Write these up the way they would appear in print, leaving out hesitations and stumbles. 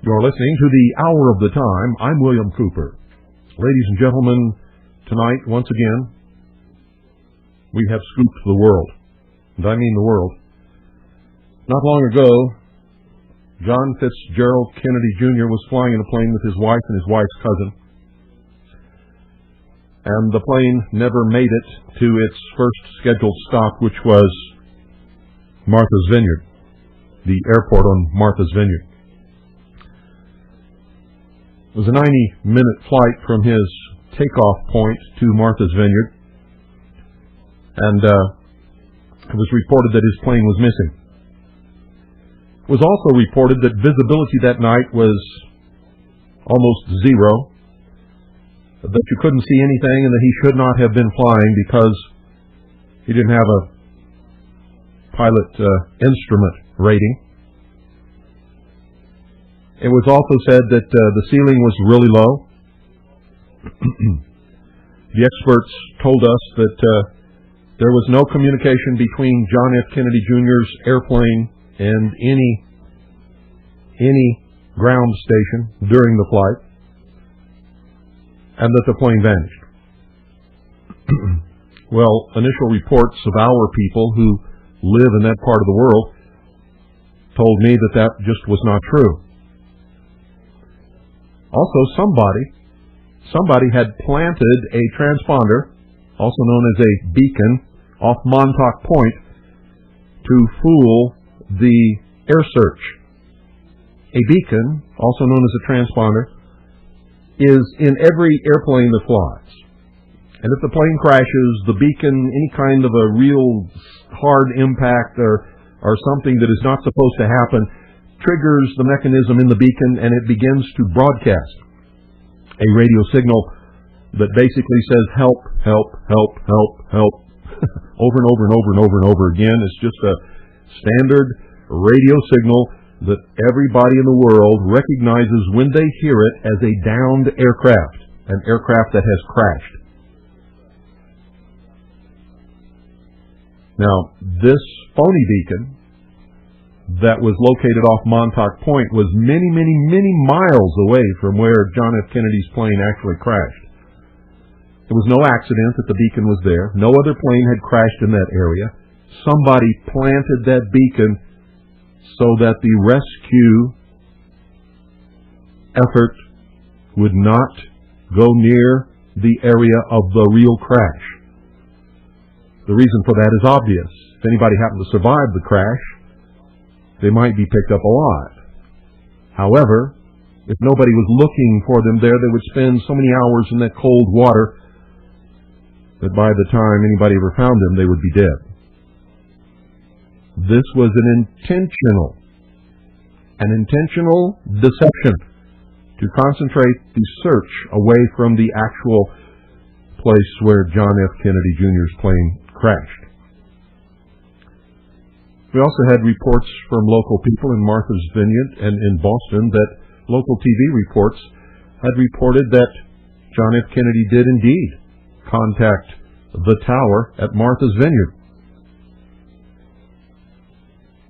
You're listening to the Hour of the Time. I'm William Cooper. Ladies and gentlemen, tonight, once again, we have scooped the world. And I mean the world. Not long ago, John Fitzgerald Kennedy Jr. was flying in a plane with his wife and his wife's cousin. And the plane never made it to its first scheduled stop, which was Martha's Vineyard, the airport on Martha's Vineyard. It was a 90-minute flight from his takeoff point to Martha's Vineyard, and it was reported that his plane was missing. It was also reported that visibility that night was almost zero, that you couldn't see anything, and that he should not have been flying because he didn't have a pilot instrument rating. It was also said that the ceiling was really low. The experts told us that there was no communication between John F. Kennedy Jr.'s airplane and any ground station during the flight, and that the plane vanished. Well, initial reports of our people who live in that part of the world told me that that just was not true. Also, somebody had planted a transponder, also known as a beacon, off Montauk Point to fool the air search. A beacon, also known as a transponder, is in every airplane that flies. And if the plane crashes, the beacon, any kind of a real hard impact or something that is not supposed to happen, triggers the mechanism in the beacon, and it begins to broadcast a radio signal that basically says help, help, help, help, help, over and over and over and over and over again. It's just a standard radio signal that everybody in the world recognizes when they hear it as a downed aircraft, an aircraft that has crashed. Now, this phony beacon that was located off Montauk Point was many, many, many miles away from where John F. Kennedy's plane actually crashed. It was no accident that the beacon was there. No other plane had crashed in that area. Somebody planted that beacon so that the rescue effort would not go near the area of the real crash. The reason for that is obvious. If anybody happened to survive the crash, they might be picked up alive. However, if nobody was looking for them there, they would spend so many hours in that cold water that by the time anybody ever found them, they would be dead. This was an intentional deception to concentrate the search away from the actual place where John F. Kennedy Jr.'s plane crashed. We also had reports from local people in Martha's Vineyard and in Boston that local TV reports had reported that John F. Kennedy did indeed contact the tower at Martha's Vineyard.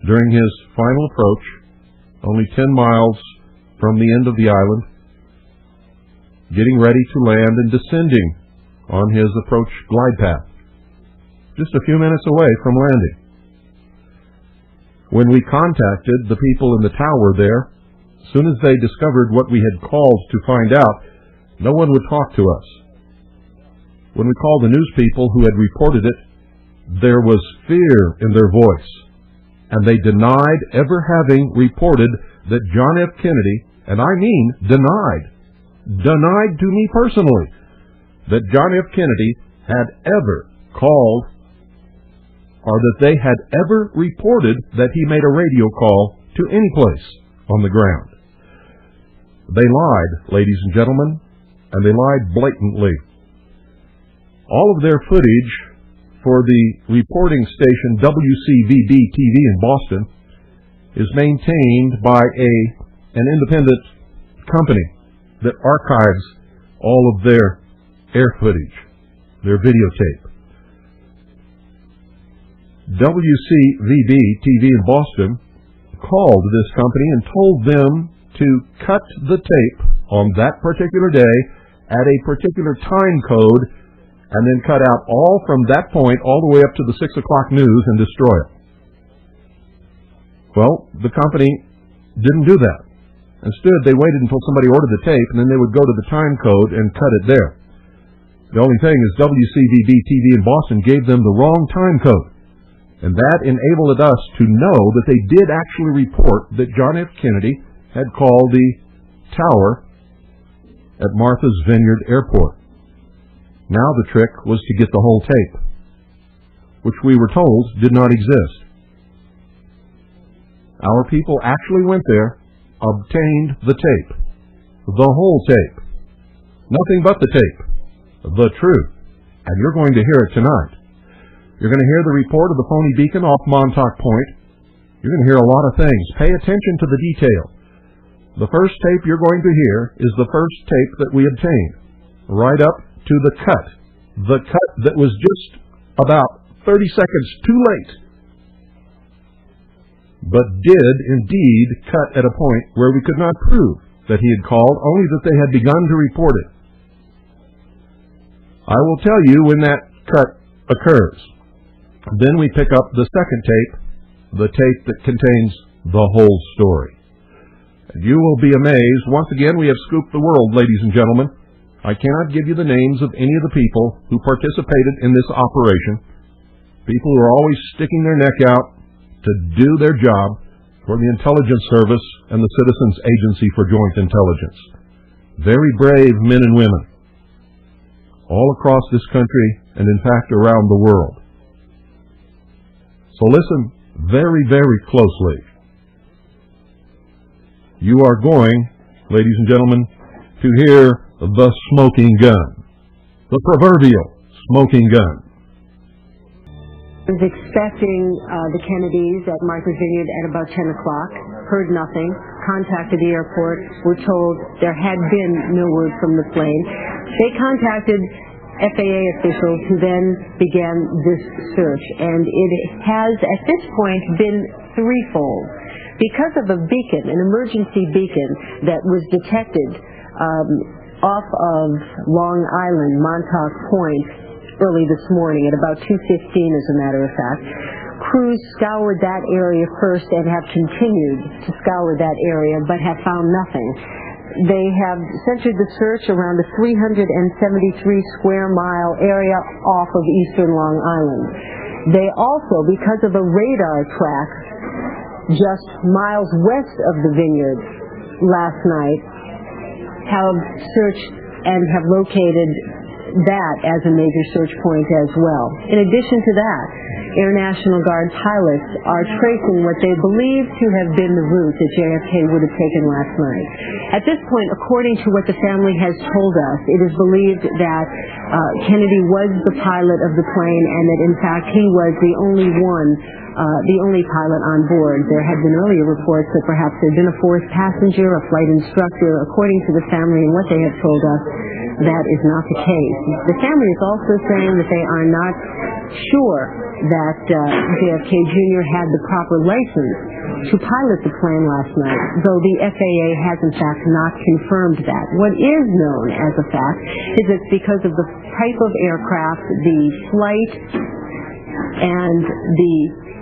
During his final approach, only 10 miles from the end of the island, getting ready to land and descending on his approach glide path, just a few minutes away from landing. When we contacted the people in the tower there, as soon as they discovered what we had called to find out, no one would talk to us. When we called the news people who had reported it, there was fear in their voice, and they denied ever having reported that John F. Kennedy, and I mean denied to me personally, that John F. Kennedy had ever called or that they had ever reported that he made a radio call to any place on the ground. They lied, ladies and gentlemen, and they lied blatantly. All of their footage for the reporting station WCVB-TV in Boston is maintained by an independent company that archives all of their air footage, their videotape. WCVB-TV in Boston called this company and told them to cut the tape on that particular day at a particular time code and then cut out all from that point all the way up to the 6 o'clock news and destroy it. Well, the company didn't do that. Instead, they waited until somebody ordered the tape, and then they would go to the time code and cut it there. The only thing is WCVB-TV in Boston gave them the wrong time code, and that enabled us to know that they did actually report that John F. Kennedy had called the tower at Martha's Vineyard Airport. Now the trick was to get the whole tape, which we were told did not exist. Our people actually went there, obtained the tape, the whole tape, nothing but the tape, the truth, and you're going to hear it tonight. You're going to hear the report of the phony beacon off Montauk Point. You're going to hear a lot of things. Pay attention to the detail. The first tape you're going to hear is the first tape that we obtained, right up to the cut that was just about 30 seconds too late, but did indeed cut at a point where we could not prove that he had called, only that they had begun to report it. I will tell you when that cut occurs. Then we pick up the second tape, the tape that contains the whole story. And you will be amazed. Once again, we have scooped the world, ladies and gentlemen. I cannot give you the names of any of the people who participated in this operation. People who are always sticking their neck out to do their job for the Intelligence Service and the Citizens Agency for Joint Intelligence. Very brave men and women, all across this country and in fact around the world. So listen very, very closely. You are going, ladies and gentlemen, to hear the smoking gun, the proverbial smoking gun. I was expecting the Kennedys at Martha's Vineyard at about 10 o'clock, heard nothing, contacted the airport, were told there had been no word from the plane. They contacted FAA officials who then began this search, and it has at this point been threefold. Because of a beacon, an emergency beacon that was detected off of Long Island, Montauk Point, early this morning at about 2:15, as a matter of fact. Crews scoured that area first and have continued to scour that area, but have found nothing. They have centered the search around a 373 square mile area off of eastern Long Island. They also, because of a radar track just miles west of the vineyard last night, have searched and have located that as a major search point as well. In addition to that, Air National Guard pilots are tracing what they believe to have been the route that JFK would have taken last night. At this point, according to what the family has told us, it is believed that Kennedy was the pilot of the plane and that in fact he was the only pilot on board. There had been earlier reports that perhaps there had been a fourth passenger, a flight instructor. According to the family and what they have told us, that is not the case. The family is also saying that they are not sure that JFK Jr. had the proper license to pilot the plane last night, though the FAA has in fact not confirmed that. What is known as a fact is that because of the type of aircraft, the flight, and the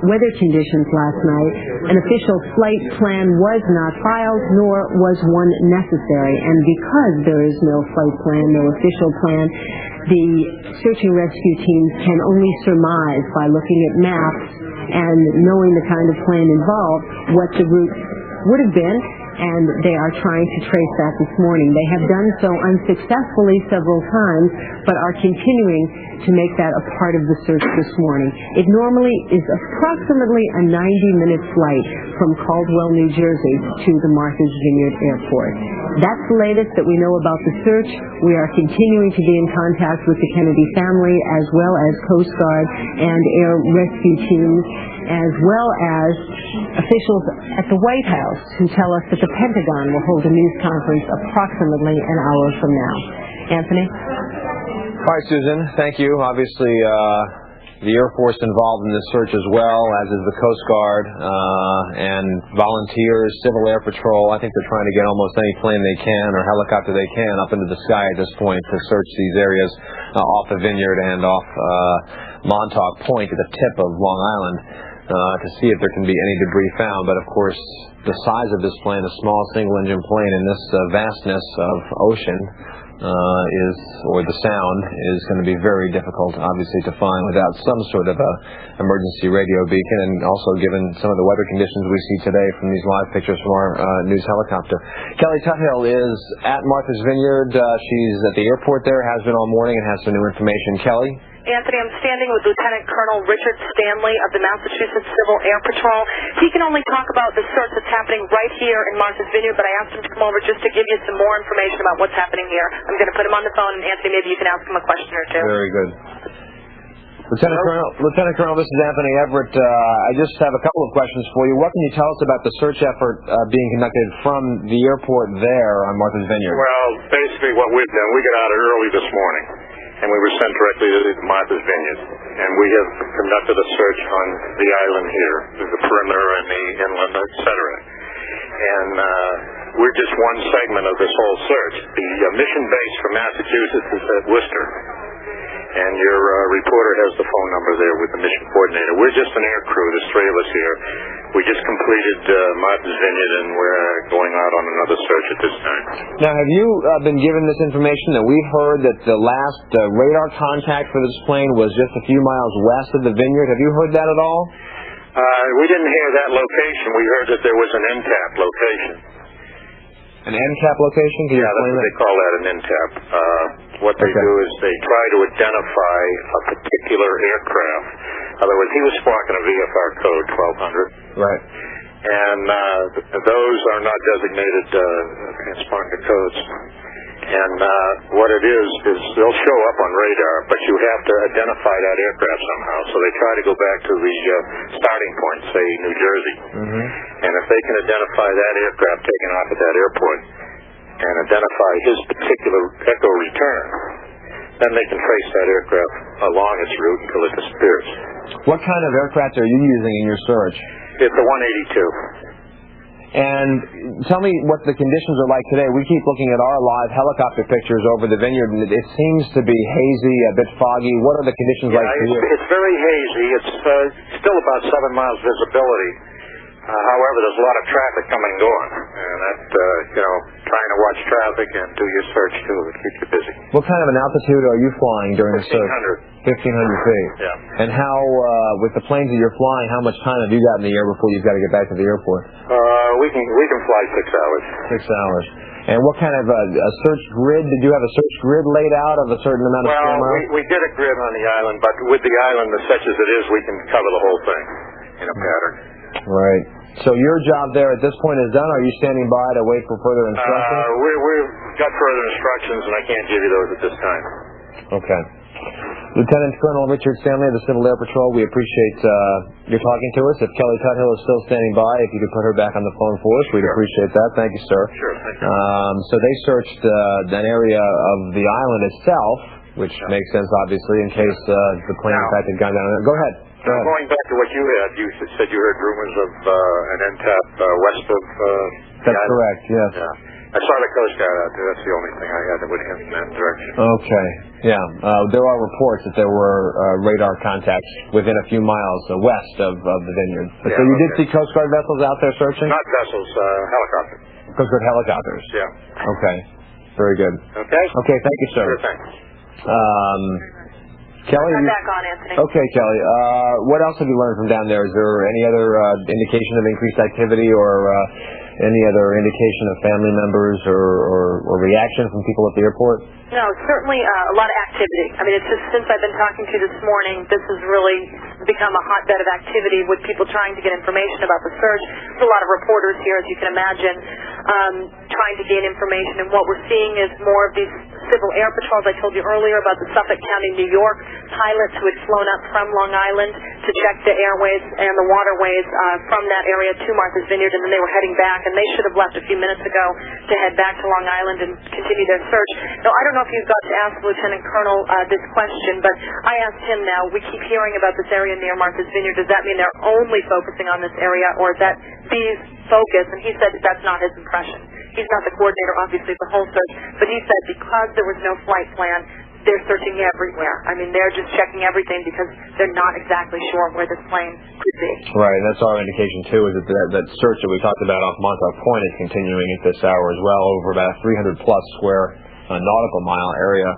weather conditions last night, an official flight plan was not filed, nor was one necessary. And because there is no flight plan, no official plan, the search and rescue teams can only surmise by looking at maps and knowing the kind of plane involved what the route would have been, and they are trying to trace that this morning. They have done so unsuccessfully several times, but are continuing to make that a part of the search this morning. It normally is approximately a 90-minute flight from Caldwell, New Jersey to the Martha's Vineyard Airport. That's the latest that we know about the search. We are continuing to be in contact with the Kennedy family, as well as Coast Guard and air rescue teams, as well as officials at the White House who tell us that the Pentagon will hold a news conference approximately an hour from now. Anthony? All right, Susan, thank you. Obviously, the Air Force involved in this search as well, as is the Coast Guard, and volunteers, Civil Air Patrol. I think they're trying to get almost any plane they can or helicopter they can up into the sky at this point to search these areas off the Vineyard and off Montauk Point at the tip of Long Island to see if there can be any debris found. But of course, the size of this plane, a small single-engine plane in this vastness of ocean, or the sound is going to be very difficult, obviously, to find without some sort of a emergency radio beacon, and also given some of the weather conditions we see today from these live pictures from our news helicopter. Kelly Tuthill is at Martha's Vineyard. She's at the airport there, has been all morning, and has some new information. Kelly? Anthony, I'm standing with Lieutenant Colonel Richard Stanley of the Massachusetts Civil Air Patrol. He can only talk about the search that's happening right here in Martha's Vineyard, but I asked him to come over just to give you some more information about what's happening here. I'm going to put him on the phone, and Anthony, maybe you can ask him a question or two. Very good. Lieutenant Colonel, this is Anthony Everett. I just have a couple of questions for you. What can you tell us about the search effort being conducted from the airport there on Martha's Vineyard? Well, basically what we've done, we got out early this morning, and we were sent directly to Martha's Vineyard. And we have conducted a search on the island here, the perimeter and the inland, etc. And we're just one segment of this whole search. The mission base for Massachusetts is at Worcester. And your reporter has the phone number there with the mission coordinator. We're just an air crew. There's three of us here. We just completed Martha's Vineyard, and we're going out on another search at this time. Now, have you been given this information that we've heard that the last radar contact for this plane was just a few miles west of the Vineyard? Have you heard that at all? We didn't hear that location. We heard that there was an NTAP location. An NCAP location? Can you explain that? They call that an NTAP. What they do is they try to identify a particular aircraft. In other words, he was squawking a VFR code 1200. Right. And those are not designated transponder codes. And what it is they'll show up on radar, but you have to identify that aircraft somehow. So they try to go back to the starting point, say New Jersey. Mm-hmm. And if they can identify that aircraft taken off at that airport and identify his particular echo return, then they can trace that aircraft along its route until it disappears. What kind of aircraft are you using in your search? It's a 182. And tell me what the conditions are like today. We keep looking at our live helicopter pictures over the Vineyard, and it seems to be hazy, a bit foggy. What are the conditions like for you? It's very hazy. It's still about 7 miles visibility. However, there's a lot of traffic coming and going, and that, trying to watch traffic and do your search, too, it keeps you busy. What kind of an altitude are you flying during the search? 1,500. 1,500 feet. Yeah. And how, with the planes that you're flying, how much time have you got in the air before you've got to get back to the airport? We can fly 6 hours. 6 hours. And what kind of a search grid? Did you have a search grid laid out of a certain amount of square miles? We did a grid on the island, but with the island, such as it is, we can cover the whole thing in a pattern. Right. So your job there at this point is done? Are you standing by to wait for further instructions? We've got further instructions, and I can't give you those at this time. Okay. Lieutenant Colonel Richard Stanley of the Civil Air Patrol, we appreciate your talking to us. If Kelly Tuthill is still standing by, if you could put her back on the phone for us, we'd appreciate that. Thank you, sir. Sure, thank you. So they searched an area of the island itself, which makes sense, obviously, in case the plane, in fact, had gone down. Go ahead. Going back to what you had, you said you heard rumors of an NTAP west of That's correct, yes. Yeah. I saw the Coast Guard out there. That's the only thing I had that would hint in that direction. Okay, yeah. There are reports that there were radar contacts within a few miles west of the Vineyard. But so you did see Coast Guard vessels out there searching? Not vessels, helicopters. Coast Guard helicopters? Yeah. Okay, very good. Okay? Okay, thank you, sir. Sure, thanks. Kelly? I'm back on, Anthony. Okay, Kelly. What else have you learned from down there? Is there any other indication of increased activity or any other indication of family members or reaction from people at the airport? No, certainly a lot of activity. I mean, it's just since I've been talking to you this morning, this has really become a hotbed of activity with people trying to get information about the search. There's a lot of reporters here, as you can imagine, trying to gain information. And what we're seeing is more of these Civil Air Patrol. As I told you earlier about the Suffolk County, New York pilots who had flown up from Long Island to check the airways and the waterways from that area to Martha's Vineyard, and then they were heading back, and they should have left a few minutes ago to head back to Long Island and continue their search. Now, I don't know if you got to ask Lieutenant Colonel this question, but I asked him now, we keep hearing about this area near Martha's Vineyard. Does that mean they're only focusing on this area, or is that B's focus? And he said that's not his impression. He's not the coordinator, obviously, of the whole search, but he said because there was no flight plan, they're searching everywhere. I mean, they're just checking everything because they're not exactly sure where this plane could be. Right, and that's our indication, too, is that search that we talked about off Montauk Point is continuing at this hour as well, over about 300-plus square nautical mile area,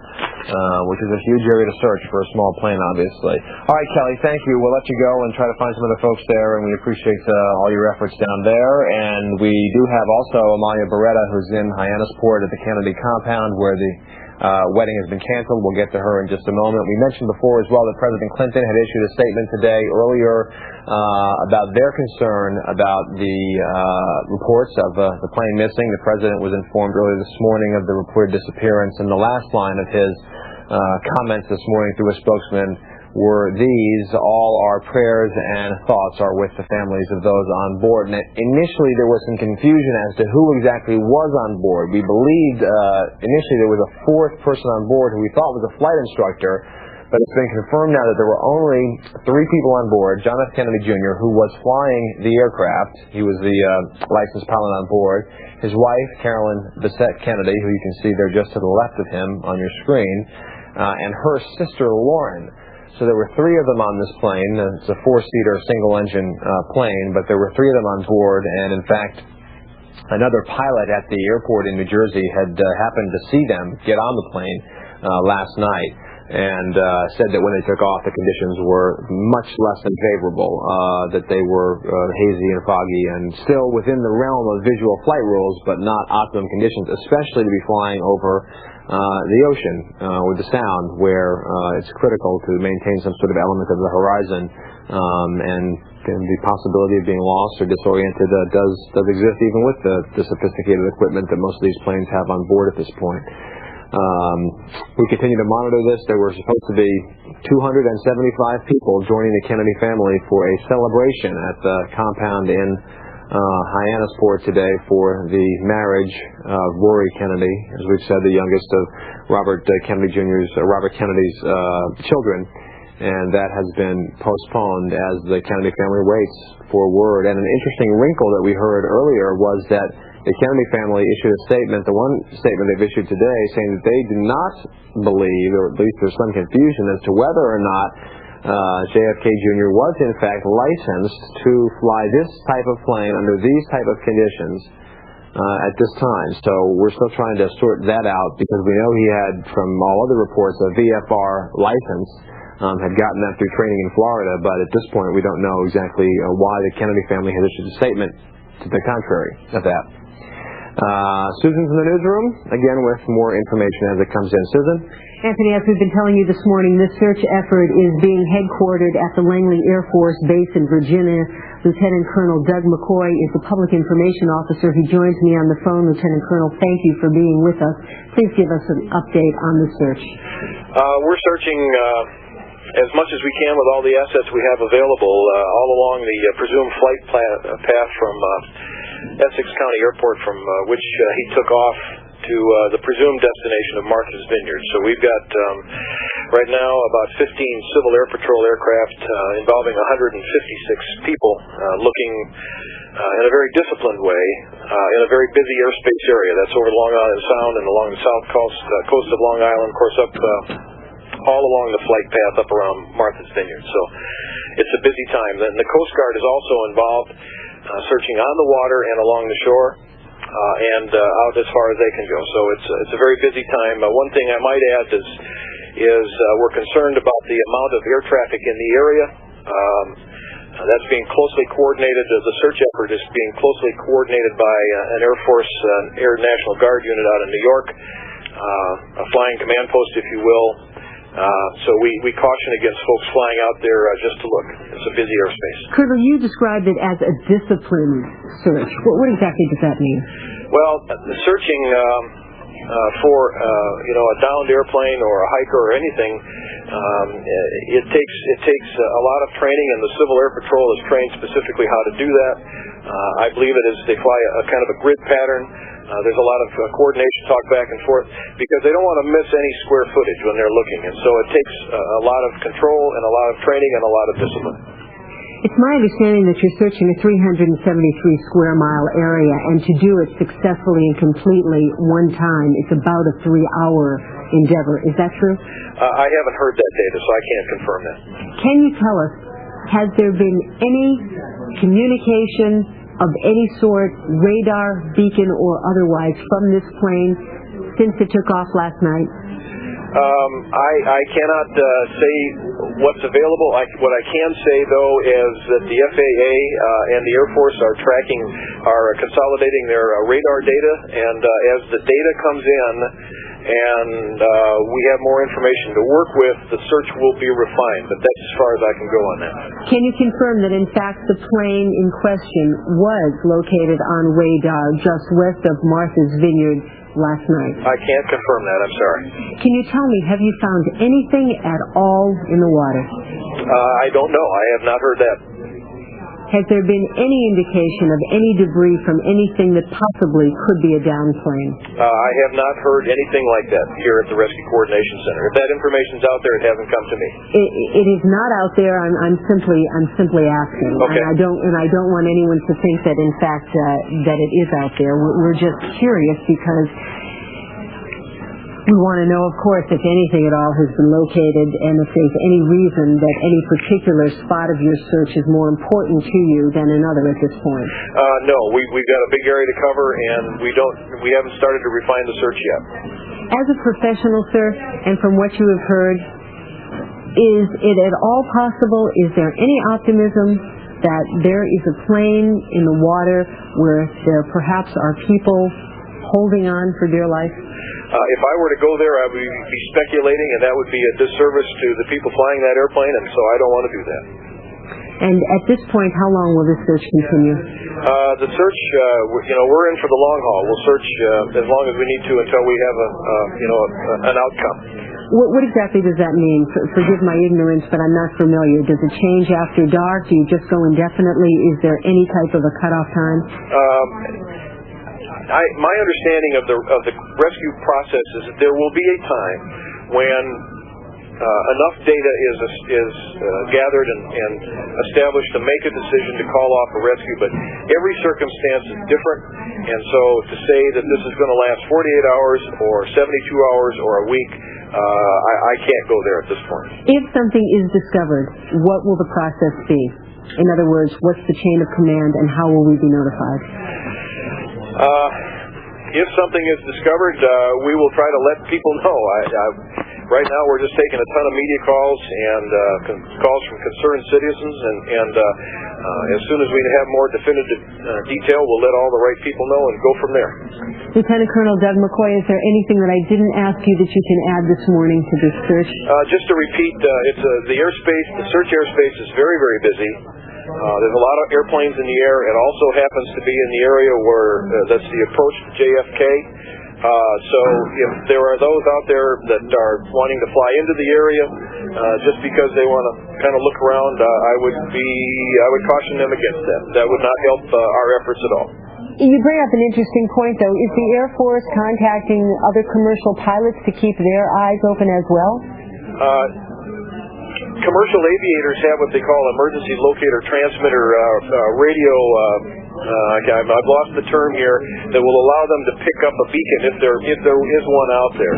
which is a huge area to search for a small plane, obviously. All right, Kelly, thank you. We'll let you go and try to find some other folks there, and we appreciate all your efforts down there. And we do have also Amalia Beretta, who's in Hyannisport at the Kennedy compound, where the wedding has been canceled. We'll get to her in just a moment. We mentioned before as well that President Clinton had issued a statement today earlier about their concern about the reports of the plane missing. The president was informed earlier this morning of the reported disappearance, and the last line of his comments this morning through a spokesman were these: all our prayers and thoughts are with the families of those on board. And initially there was some confusion as to who exactly was on board. We believed initially there was a fourth person on board who we thought was a flight instructor, but it's been confirmed now that there were only 3 people on board: John F. Kennedy Jr., who was flying the aircraft. He was the licensed pilot on board. His wife, Carolyn Bessette Kennedy, who you can see there just to the left of him on your screen, and her sister, Lauren. So there were 3 of them on this plane. It's a 4-seater, single-engine plane, but there were 3 of them on board, and in fact, another pilot at the airport in New Jersey had happened to see them get on the plane last night, and said that when they took off, the conditions were much less than favorable, that they were hazy and foggy and still within the realm of visual flight rules, but not optimum conditions, especially to be flying over the ocean with the sound, where it's critical to maintain some sort of element of the horizon, and the possibility of being lost or disoriented does exist even with the sophisticated equipment that most of these planes have on board at this point. We continue to monitor this. There were supposed to be 275 people joining the Kennedy family for a celebration at the compound in Hyannisport today for the marriage of Rory Kennedy, as we've said, the youngest of Robert Kennedy's children, and that has been postponed as the Kennedy family waits for word. And an interesting wrinkle that we heard earlier was that the Kennedy family issued a statement, the one statement they've issued today, saying that they do not believe, or at least there's some confusion as to whether or not JFK Jr. was in fact licensed to fly this type of plane under these type of conditions at this time. So we're still trying to sort that out, because we know he had, from all other reports, a VFR license, had gotten that through training in Florida, but at this point we don't know exactly why the Kennedy family has issued a statement to the contrary of that. Susan's in the newsroom, again with more information as it comes in. Susan? Anthony, as we've been telling you this morning, this search effort is being headquartered at the Langley Air Force Base in Virginia. Lieutenant Colonel Doug McCoy is the Public Information Officer. He joins me on the phone. Lieutenant Colonel, thank you for being with us. Please give us an update on the search. We're searching as much as we can with all the assets we have available all along the presumed flight path from Essex County Airport, from which he took off to the presumed destination of Martha's Vineyard. So we've got right now about 15 Civil Air Patrol aircraft involving 156 people looking in a very disciplined way in a very busy airspace area. That's over Long Island Sound and along the south coast of Long Island, of course, up all along the flight path up around Martha's Vineyard. So it's a busy time. Then the Coast Guard is also involved searching on the water and along the shore, and out as far as they can go. So it's a very busy time. One thing I might add is we're concerned about the amount of air traffic in the area. That's being closely coordinated. The search effort is being closely coordinated by an Air Force Air National Guard unit out in New York, a flying command post, if you will. So we caution against folks flying out there just to look. It's a busy airspace. Colonel, you described it as a disciplined search. What exactly does that mean? Well, the searching for a downed airplane or a hiker or anything, it takes a lot of training, and the Civil Air Patrol is trained specifically how to do that. I believe it is they fly a kind of a grid pattern. There's a lot of coordination, talk back and forth, because they don't want to miss any square footage when they're looking, and so it takes a lot of control and a lot of training and a lot of discipline. It's my understanding that you're searching a 373 square mile area, and to do it successfully and completely one time, it's about a 3-hour endeavor. Is that true? I haven't heard that data, so I can't confirm that. Can you tell us, has there been any communication of any sort, radar, beacon, or otherwise, from this plane since it took off last night? I cannot say what's available. What I can say, though, is that the FAA and the Air Force are consolidating their radar data, and as the data comes in and we have more information to work with, the search will be refined, but that's as far as I can go on that. Can you confirm that, in fact, the plane in question was located on radar just west of Martha's Vineyard last night? I can't confirm that. I'm sorry. Can you tell me, have you found anything at all in the water? I don't know. I have not heard that. Has there been any indication of any debris from anything that possibly could be a downed plane? I have not heard anything like that here at the Rescue Coordination Center. If that information's out there, it hasn't come to me. It is not out there. I'm simply asking. Okay. And I don't want anyone to think that, in fact, that it is out there. We're just curious because we want to know, of course, if anything at all has been located, and if there's any reason that any particular spot of your search is more important to you than another at this point. No, we've got a big area to cover, and we haven't started to refine the search yet. As a professional, sir, and from what you have heard, is it at all possible, is there any optimism that there is a plane in the water where there perhaps are people holding on for dear life? If I were to go there, I would be speculating, and that would be a disservice to the people flying that airplane, and so I don't want to do that. And at this point, how long will this search continue? The search, we're in for the long haul. We'll search as long as we need to until we have an outcome. What exactly does that mean? Forgive my ignorance, but I'm not familiar. Does it change after dark? Do you just go indefinitely? Is there any type of a cutoff time? My understanding of the rescue process is that there will be a time when enough data is gathered and established to make a decision to call off a rescue, but every circumstance is different, and so to say that this is going to last 48 hours or 72 hours or a week, I can't go there at this point. If something is discovered, what will the process be? In other words, what's the chain of command, and how will we be notified? If something is discovered, we will try to let people know. Right now, we're just taking a ton of media calls and calls from concerned citizens, and as soon as we have more definitive detail, we'll let all the right people know and go from there. Lieutenant Colonel Doug McCoy, is there anything that I didn't ask you that you can add this morning to this search? Just to repeat, the search airspace is very, very busy. There's a lot of airplanes in the air. It also happens to be in the area where that's the approach to JFK. So if there are those out there that are wanting to fly into the area just because they want to kind of look around, I would caution them against that. That would not help our efforts at all. You bring up an interesting point, though. Is the Air Force contacting other commercial pilots to keep their eyes open as well? Commercial aviators have what they call emergency locator transmitter radio. I've lost the term here, that will allow them to pick up a beacon if there is one out there.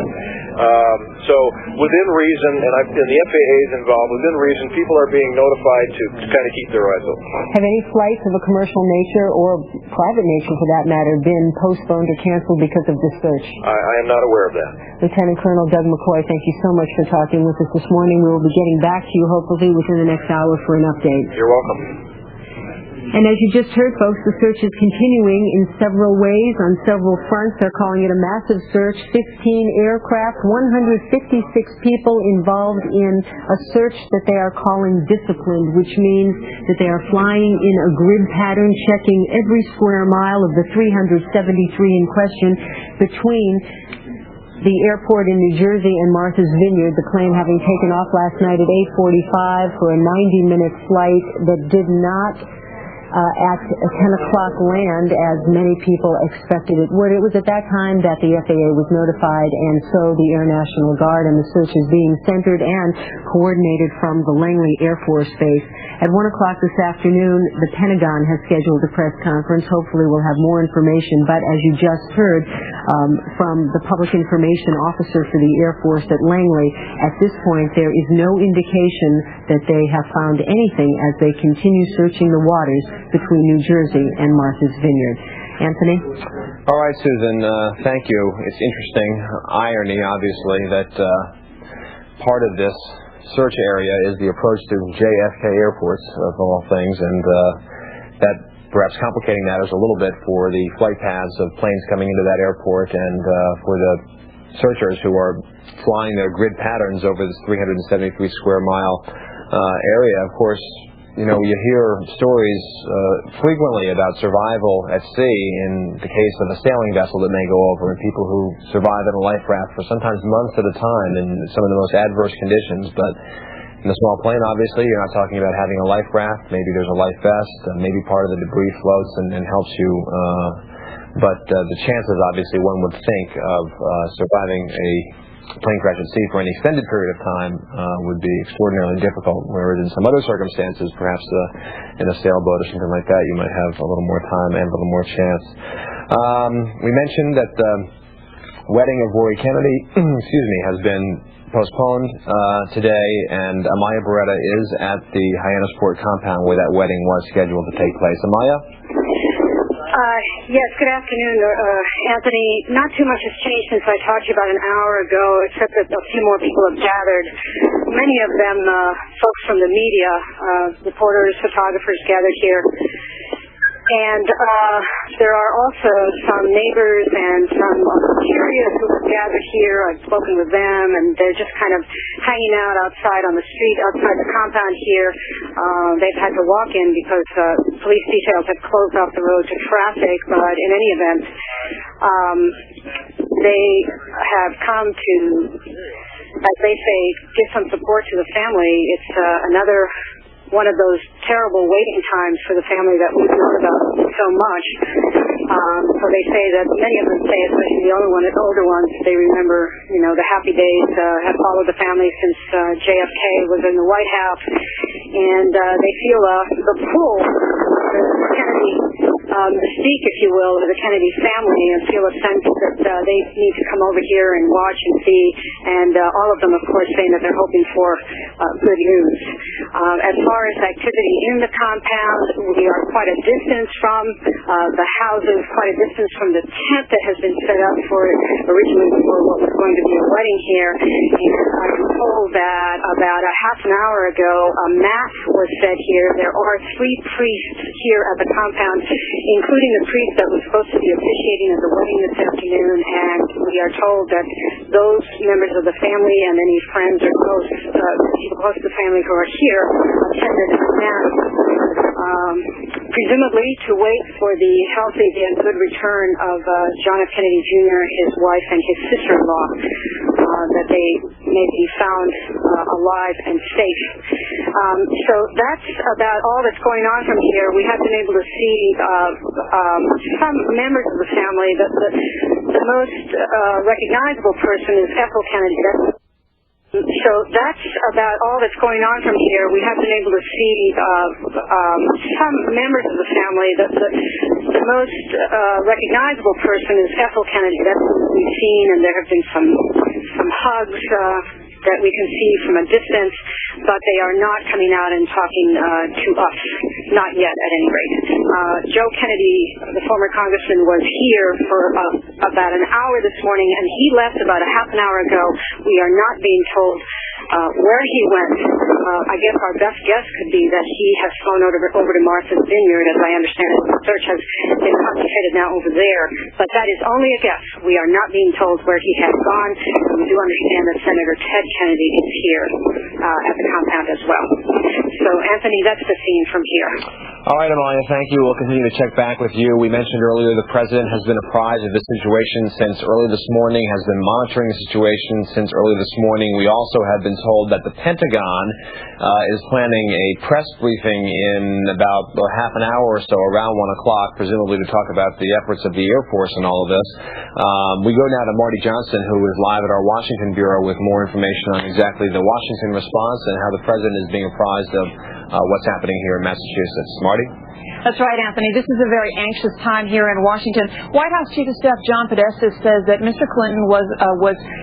So within reason, and the FAA is involved, within reason, people are being notified to kind of keep their eyes open. Have any flights of a commercial nature or private nature, for that matter, been postponed or canceled because of this search? I am not aware of that. Lieutenant Colonel Doug McCoy, thank you so much for talking with us this morning. We will be getting back to you hopefully within the next hour for an update. You're welcome. And as you just heard, folks, the search is continuing in several ways, on several fronts. They're calling it a massive search. 15 aircraft, 156 people involved in a search that they are calling disciplined, which means that they are flying in a grid pattern, checking every square mile of the 373 in question between the airport in New Jersey and Martha's Vineyard, the plane having taken off last night at 8:45 for a 90-minute flight that did not at 10 o'clock land as many people expected it would. It was at that time that the FAA was notified, and so the Air National Guard, and the search is being centered and coordinated from the Langley Air Force Base. At 1 o'clock this afternoon, the Pentagon has scheduled a press conference. Hopefully we'll have more information, but as you just heard from the Public Information Officer for the Air Force at Langley, at this point there is no indication that they have found anything as they continue searching the waters between New Jersey and Martha's Vineyard. Anthony? All right, Susan, thank you. It's interesting, irony, obviously, that part of this search area is the approach to JFK Airport, of all things, and that perhaps complicating matters a little bit for the flight paths of planes coming into that airport and for the searchers who are flying their grid patterns over this 373 square mile area. Of course, you know, you hear stories frequently about survival at sea in the case of a sailing vessel that may go over, and people who survive in a life raft for sometimes months at a time in some of the most adverse conditions. But in a small plane, obviously, you're not talking about having a life raft. Maybe there's a life vest, maybe part of the debris floats and helps you. But the chances, obviously, one would think of surviving a plane crash at sea for any extended period of time would be extraordinarily difficult, whereas in some other circumstances, perhaps in a sailboat or something like that, you might have a little more time and a little more chance. We mentioned that the wedding of Rory Kennedy has been postponed today, and Amaya Beretta is at the Hyannisport compound where that wedding was scheduled to take place. Amaya? Yes, good afternoon, Anthony. Not too much has changed since I talked to you about an hour ago, except that a few more people have gathered. Many of them folks from the media, reporters, photographers gathered here. And there are also some neighbors and some curious who have gathered here. I've spoken with them, and they're just kind of hanging out outside on the street, outside the compound here. They've had to walk in because police details have closed off the road to traffic, but in any event, they have come to, as they say, give some support to the family. It's another one of those terrible waiting times for the family that we've known about so much. So they say that many of them say, especially the older ones, they remember, you know, the happy days, have followed the family since JFK was in the White House, and they feel the pull, the Kennedy mystique, if you will, of the Kennedy family, and feel a sense that they need to come over here and watch and see, and all of them, of course, saying that they're hoping for good news. As far as activity in the compound, we are quite a distance from the houses, quite a distance from the tent that has been set up for originally for what was going to be a wedding here. And I'm told that about a half an hour ago, a mass was said here. There are 3 priests here at the compound, including the priest that was supposed to be officiating at the wedding this afternoon, and we are told that those members of the family and any friends or close people close to the family who are here attended the mass, presumably to wait for the healthy and good return of John F. Kennedy Jr., his wife, and his sister-in-law, that they may be found alive and safe. So that's about all that's going on from here. We have been able to see some members of the family. The most recognizable person is Ethel Kennedy. So that's about all that's going on from here. We have been able to see some members of the family. The most recognizable person is Ethel Kennedy. That's what we've seen, and there have been some hugs that we can see from a distance, but they are not coming out and talking to us, not yet at any rate. Joe Kennedy, the former congressman, was here for about an hour this morning, and he left about a half an hour ago. We are not being told where he went, I guess our best guess could be that he has flown over to Martha's Vineyard. As I understand it, the search has been concentrated now over there. But that is only a guess. We are not being told where he has gone. And we do understand that Senator Ted Kennedy is here at the compound as well. So, Anthony, that's the scene from here. All right, Amalia, thank you. We'll continue to check back with you. We mentioned earlier the President has been apprised of this situation since early this morning, has been monitoring the situation since early this morning. We also have been told that the Pentagon is planning a press briefing in about half an hour or so, around 1 o'clock, presumably to talk about the efforts of the Air Force in all of this. We go now to Marty Johnson, who is live at our Washington Bureau with more information on exactly the Washington response and how the President is being apprised of what's happening here in Massachusetts. Marty? That's right, Anthony. This is a very anxious time here in Washington. White House Chief of Staff John Podesta says that Mr. Clinton was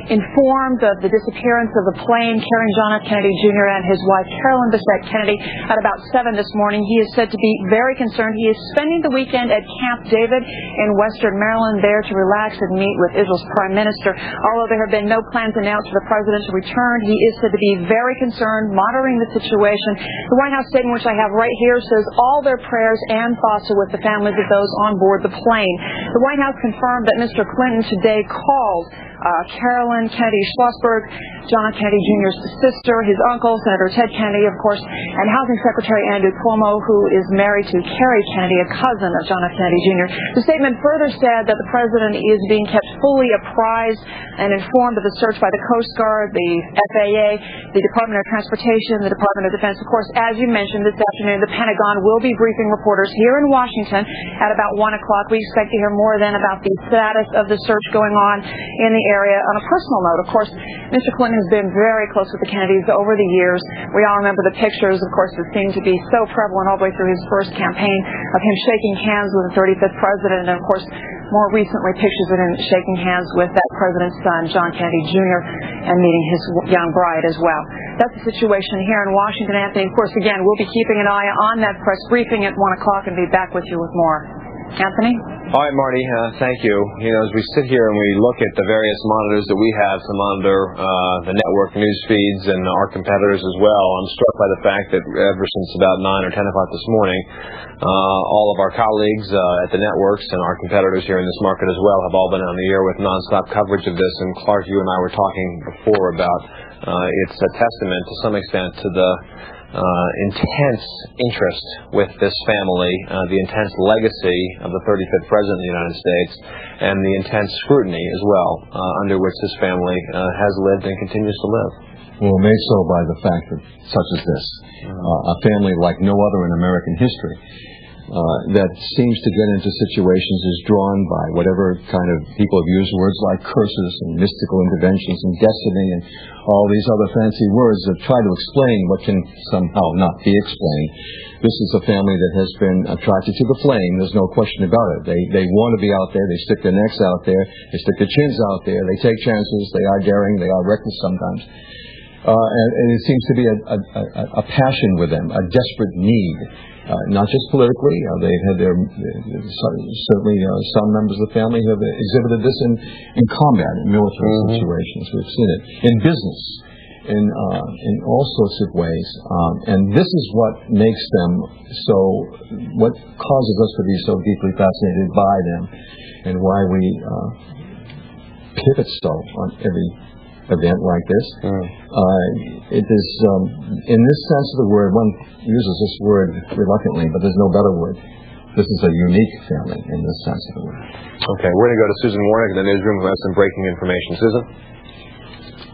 informed of the disappearance of the plane carrying John F. Kennedy Jr. and his wife Carolyn Bessette Kennedy at about 7 this morning. He is said to be very concerned. He is spending the weekend at Camp David in Western Maryland there to relax and meet with Israel's Prime Minister. Although there have been no plans announced for the President to return, he is said to be very concerned, monitoring the situation. The White House statement, which I have right here, says all their prayers and thoughts are with the families of those on board the plane. The White House confirmed that Mr. Clinton today called Carolyn Kennedy Schlossberg, John F. Kennedy Jr.'s sister, his uncle, Senator Ted Kennedy, of course, and Housing Secretary Andrew Cuomo, who is married to Carrie Kennedy, a cousin of John F. Kennedy Jr. The statement further said that the President is being kept fully apprised and informed of the search by the Coast Guard, the FAA, the Department of Transportation, the Department of Defense. Of course, as you mentioned, this afternoon, the Pentagon will be briefing reporters here in Washington at about 1 o'clock. We expect to hear more then about the status of the search going on in the area. On a personal note, of course, Mr. Clinton has been very close with the Kennedys over the years. We all remember the pictures, of course, that seemed to be so prevalent all the way through his first campaign of him shaking hands with the 35th president, and of course, more recently, pictures of him shaking hands with that president's son, John Kennedy Jr., and meeting his young bride as well. That's the situation here in Washington, Anthony. Of course, again, we'll be keeping an eye on that press briefing at 1 o'clock and be back with you with more. Anthony? All right, Marty, thank you. You know, as we sit here and we look at the various monitors that we have to monitor the network news feeds and our competitors as well, I'm struck by the fact that ever since about 9 or 10 o'clock this morning, all of our colleagues at the networks and our competitors here in this market as well have all been on the air with nonstop coverage of this. And Clark, you and I were talking before about it's a testament to some extent to the intense interest with this family, the intense legacy of the 35th President of the United States, and the intense scrutiny as well under which this family has lived and continues to live. Well, made so by the fact that such as this, a family like no other in American history, that seems to get into situations is drawn by whatever kind of people have used words like curses and mystical interventions and destiny and all these other fancy words that try to explain what can somehow not be explained. This is a family that has been attracted to the flame. There's no question about it. They want to be out there. They stick their necks out there. They stick their chins out there. They take chances. They are daring. They are reckless sometimes. And it seems to be a passion with them, a desperate need. Not just politically, they've had certainly some members of the family have exhibited this in combat, in military situations. We've seen it in business, in all sorts of ways, and this is what makes them what causes us to be so deeply fascinated by them, and why we pivot so on every event like this. It is, in this sense of the word, one uses this word reluctantly, but there's no better word. This is a unique family in this sense of the word. Okay, we're going to go to Susan Warnick in the newsroom who has some breaking information. Susan?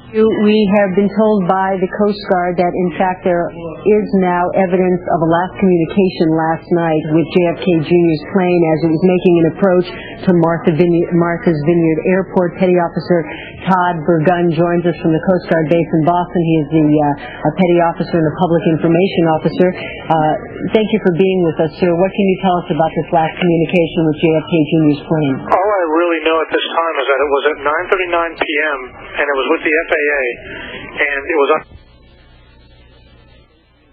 We have been told by the Coast Guard that, in fact, there is now evidence of a last communication last night with JFK Jr.'s plane as it was making an approach to Martha's Vineyard Airport. Petty Officer Todd Burgun joins us from the Coast Guard base in Boston. He is the Petty Officer and the Public Information Officer. Thank you for being with us, sir. What can you tell us about this last communication with JFK Jr.'s plane? All I really know at this time is that it was at 9:39 p.m. and it was with the FAA, and it was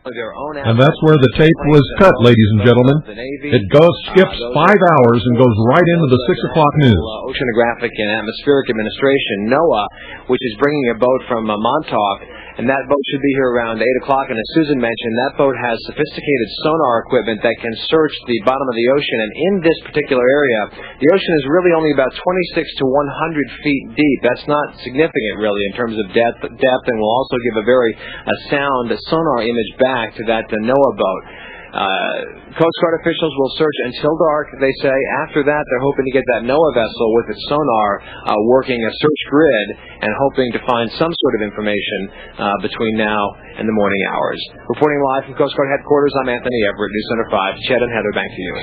And that's where the tape was cut, ladies and gentlemen. It skips 5 hours and goes right into the 6 o'clock news. Oceanographic and Atmospheric Administration, NOAA, which is bringing a boat from Montauk and that boat should be here around 8 o'clock. And as Susan mentioned, that boat has sophisticated sonar equipment that can search the bottom of the ocean. And in this particular area, the ocean is really only about 26 to 100 feet deep. That's not significant, really, in terms of depth, and will also give a very sound sonar image back to that NOAA boat. Coast Guard officials will search until dark, they say. After that, they're hoping to get that NOAA vessel with its sonar working a search grid and hoping to find some sort of information between now and the morning hours. Reporting live from Coast Guard headquarters, I'm Anthony Everett, News Center 5. Chet and Heather, back to you.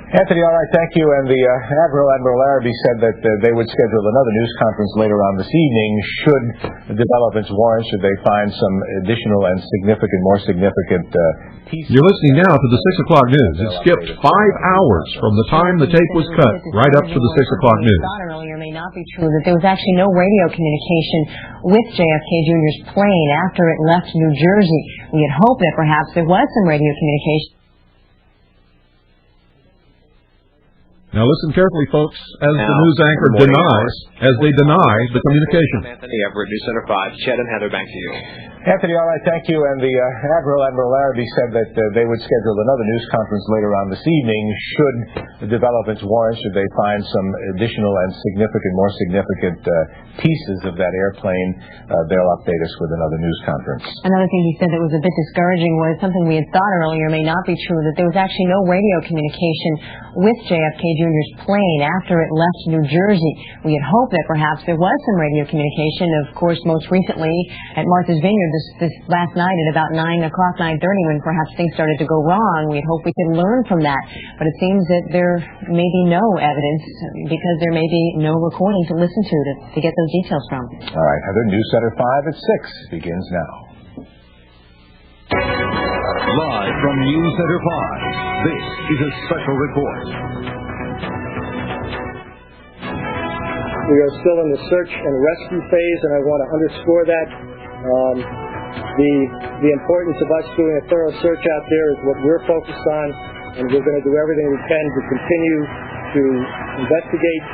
Anthony, all right, thank you. And the Admiral Larrabee said that they would schedule another news conference later on this evening should developments warrant, should they find some additional and more significant pieces. You're listening now to the 6 o'clock news. It skipped 5 hours from the time the tape was cut right up to the 6 o'clock news. Earlier may not be true that there was actually no radio communication with JFK Jr.'s plane after it left New Jersey. We had hoped that perhaps there was some radio communication. Now listen carefully, folks, as the news anchor denies the communication. Anthony Everett, News Center 5. Chet and Heather, back to you. Anthony, all right, thank you. And the Admiral Larrabee said that they would schedule another news conference later on this evening should developments warrant, should they find some additional and more significant pieces of that airplane. They'll update us with another news conference. Another thing he said that was a bit discouraging was something we had thought earlier may not be true, that there was actually no radio communication with JFK Jr.'s plane after it left New Jersey. We had hoped that perhaps there was some radio communication. Of course, most recently at Martha's Vineyard this last night at about 9 o'clock, 9:30, when perhaps things started to go wrong. We had hoped we could learn from that. But it seems that there may be no evidence because there may be no recording to listen to get those details from. All right, Heather, News Center 5 at 6 begins now. Live from News Center 5, this is a special report. We are still in the search and rescue phase, and I want to underscore that. The importance of us doing a thorough search out there is what we're focused on, and we're going to do everything we can to continue to investigate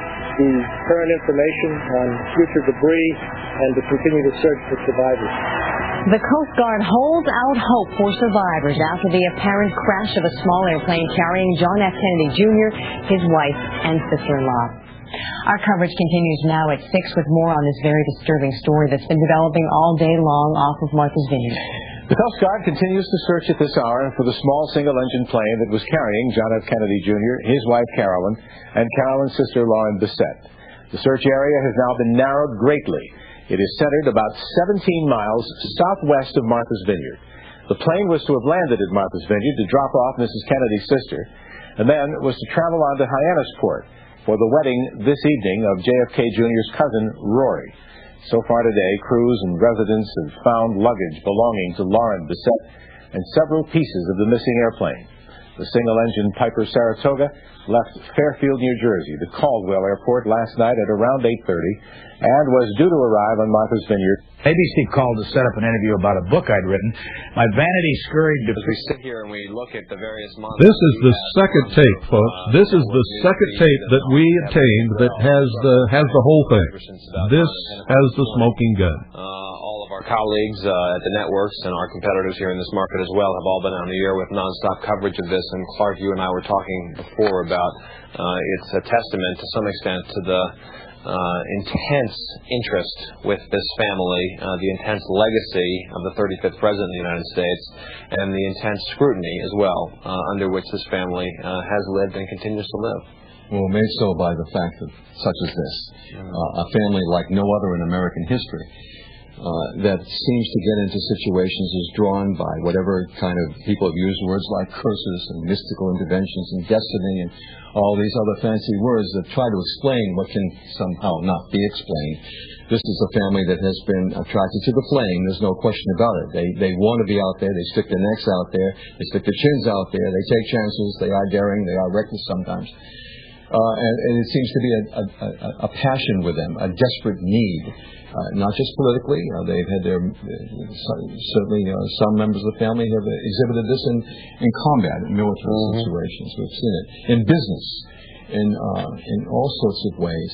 the current information on future debris and to continue to search for survivors. The Coast Guard holds out hope for survivors after the apparent crash of a small airplane carrying John F. Kennedy Jr., his wife, and sister-in-law. Our coverage continues now at 6 with more on this very disturbing story that's been developing all day long off of Martha's Vineyard. The Coast Guard continues to search at this hour for the small single-engine plane that was carrying John F. Kennedy Jr., his wife Carolyn, and Carolyn's sister Lauren Bissett. The search area has now been narrowed greatly. It is centered about 17 miles southwest of Martha's Vineyard. The plane was to have landed at Martha's Vineyard to drop off Mrs. Kennedy's sister, and then was to travel on to Hyannisport for the wedding this evening of JFK Jr.'s cousin, Rory. So far today, crews and residents have found luggage belonging to Lauren Bissett and several pieces of the missing airplane. The single-engine Piper Saratoga left Fairfield, New Jersey, to Caldwell Airport last night at around 8:30 and was due to arrive on Martha's Vineyard. ABC called to set up an interview about a book I'd written. My vanity scurried to... As we sit here and we look at the various monitors... This is the second tape, folks. This is the second tape that we obtained that has the whole thing. This has the smoking gun. All of our colleagues at the networks and our competitors here in this market as well have all been on the air with nonstop coverage of this. And Clark, you and I were talking before about it's a testament to some extent to the intense interest with this family, the intense legacy of the 35th President of the United States, and the intense scrutiny as well under which this family has lived and continues to live. Well, made so by the fact that such as this, a family like no other in American history, that seems to get into situations is drawn by whatever kind of people have used words like curses and mystical interventions and destiny and all these other fancy words that try to explain what can somehow not be explained. This is a family that has been attracted to the flame. There's no question about it. They want to be out there. They stick their necks out there. They stick their chins out there. They take chances. They are daring. They are reckless sometimes. And it seems to be a passion with them, a desperate need. Not just politically, they've had their, certainly some members of the family have exhibited this in combat, in military situations. We've seen it. In business, in all sorts of ways.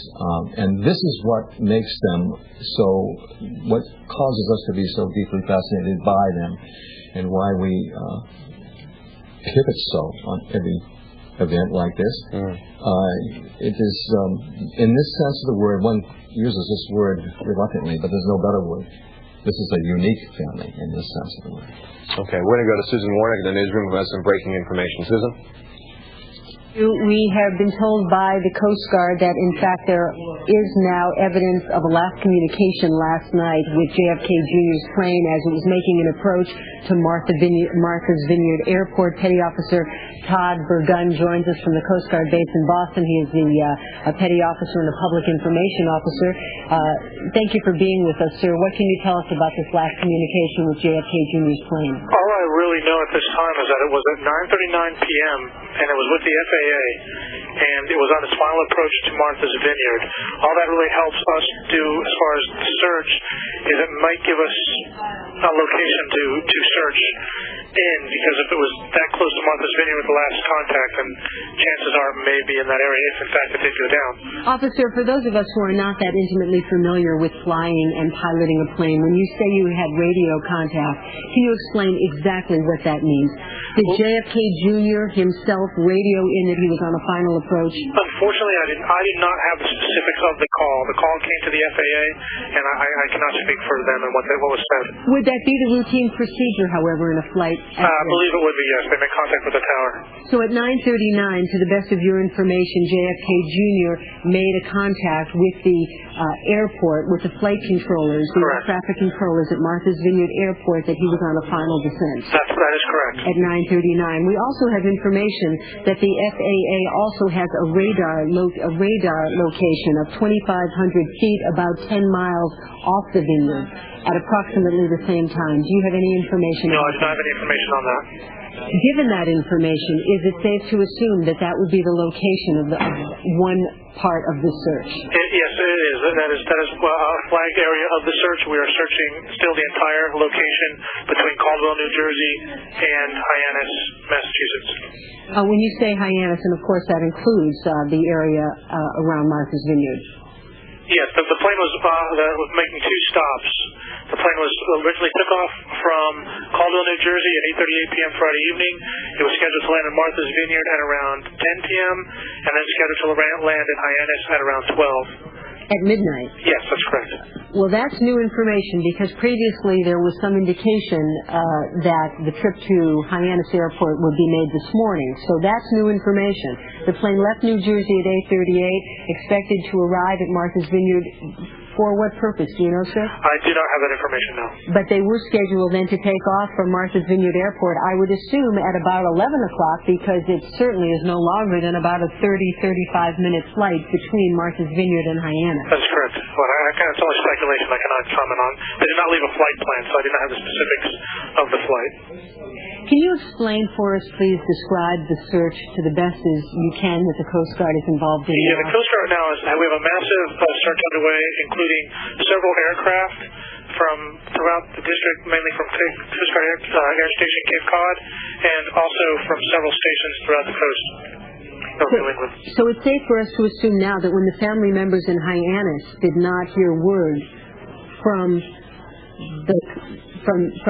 And this is what makes them what causes us to be so deeply fascinated by them, and why we pivot so on every event like this. It is, in this sense of the word, one uses this word reluctantly, but there's no better word. This is a unique family in this sense of the word. Okay, we're going to go to Susan Warnick in the newsroom who has some breaking information. Susan? We have been told by the Coast Guard that, in fact, there is now evidence of a last communication last night with JFK Jr.'s plane as it was making an approach to Martha's Vineyard Airport. Petty Officer Todd Burgun joins us from the Coast Guard base in Boston. He is the Petty Officer and a Public Information Officer. Thank you for being with us, sir. What can you tell us about this last communication with JFK Jr.'s plane? All I really know at this time is that it was at 9:39 p.m. and it was with the FAA, and it was on its final approach to Martha's Vineyard. All that really helps us do as far as the search is it might give us a location to search in, because if it was that close to Martha's Vineyard with the last contact, then chances are it may be in that area if in fact it did go down. Officer, for those of us who are not that intimately familiar with flying and piloting a plane, when you say you had radio contact, can you explain exactly what that means? Did JFK Jr. himself radio in that he was on a final approach? Unfortunately, I did not have the specifics of the call. The call came to the FAA, and I cannot speak for them and what was said. Would that be the routine procedure, however, in a flight? I believe it would be, yes. They make contact with the tower. So at 9:39, to the best of your information, JFK Jr. made a contact with the airport, with the flight controllers, the air traffic controllers at Martha's Vineyard Airport, that he was on a final descent. That is correct. At 9:39. We also have information that the FAA also has a radar location of 2,500 feet, about 10 miles off the vineyard, at approximately the same time. Do you have any information? No, I do not have any information on that. Given that information, is it safe to assume that that would be the location of one part of the search? Yes, it is. That is a flagged area of the search. We are searching still the entire location between Caldwell, New Jersey, and Hyannis, Massachusetts. When you say Hyannis, and of course that includes the area around Martha's Vineyard. Yes, the plane was making two stops. The plane was originally took off from Caldwell, New Jersey at 8:38 p.m. Friday evening. It was scheduled to land in Martha's Vineyard at around 10 p.m. and then scheduled to land in Hyannis at around 12. At midnight? Yes, that's correct. Well, that's new information, because previously there was some indication that the trip to Hyannis Airport would be made this morning. So that's new information. The plane left New Jersey at 8:38, expected to arrive at Martha's Vineyard. For what purpose? Do you know, sir? I do not have that information now. But they were scheduled then to take off from Martha's Vineyard Airport, I would assume, at about 11 o'clock, because it certainly is no longer than about a 35-minute flight between Martha's Vineyard and Hyannis. That's correct. Well, it's only speculation. I cannot comment on. They did not leave a flight plan, so I did not have the specifics of the flight. Can you explain for us, please, describe the search to the best as you can that the Coast Guard is involved in? Yeah, the Coast Guard now we have a massive search underway, including several aircraft from throughout the district, mainly from Coast Guard Air Station Cape Cod, and also from several stations throughout the coast. So it's safe for us to assume now that when the family members in Hyannis did not hear word from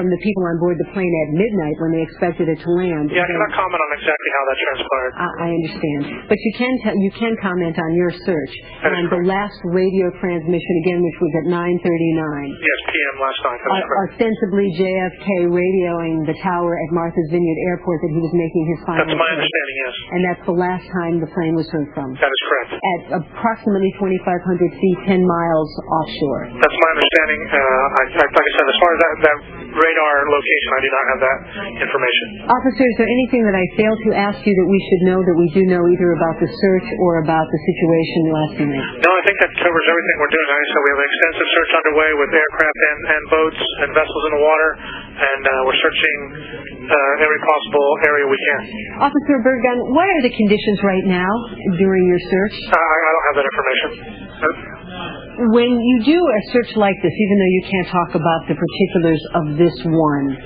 the people on board the plane at midnight when they expected it to land. Yeah, I cannot comment on exactly how that transpired. I understand. But you can comment on your search and the last radio transmission, again, which was at 9:39. Yes, p.m. last night. That's correct. Ostensibly JFK radioing the tower at Martha's Vineyard Airport that he was making his final That's my understanding, yes. And that's the last time the plane was heard from. That is correct. At approximately 2,500 feet, 10 miles offshore. That's my understanding. Like I said, as far as that radar location, I do not have that information. Officer, is there anything that I failed to ask you that we should know that we do know either about the search or about the situation last night? No, I think that covers everything we're doing. Like I said, we have an extensive search underway with aircraft and boats and vessels in the water, and we're searching every possible area we can. Officer Burgun, what are the conditions right now during your search? I don't have that information. When you do a search like this, even though you can't talk about the particulars of this one,